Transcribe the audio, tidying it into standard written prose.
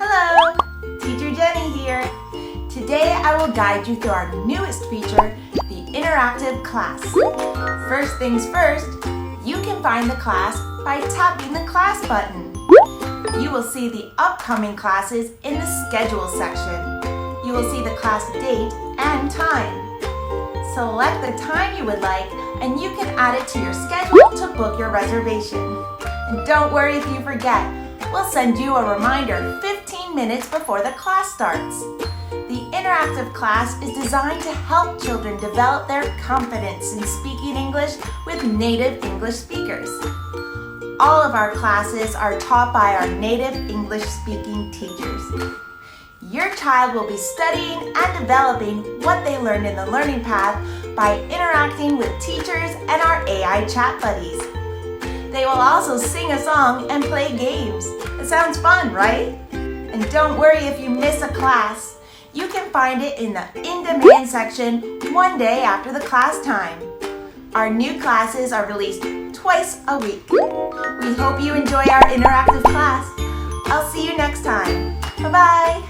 Hello, Teacher Jenny here. Today I will guide you through our newest feature, the interactive class. First things first, you can find the class by tapping the class button. You will see the upcoming classes in the schedule section. You will see the class date and time. Select the time you would like and you can add it to your schedule to book your reservation. And don't worry if you forget. We'll send you a reminder 15 minutes before the class starts. The interactive class is designed to help children develop their confidence in speaking English with native English speakers. All of our classes are taught by our native English-speaking teachers. Your child will be studying and developing what they learned in the learning path by interacting with teachers and our AI chat buddies. They will also sing a song and play games. It sounds fun, right? And don't worry if you miss a class. You can find it in the in-demand section one day after the class time. Our new classes are released twice a week. We hope you enjoy our interactive class. I'll see you next time. Bye-bye.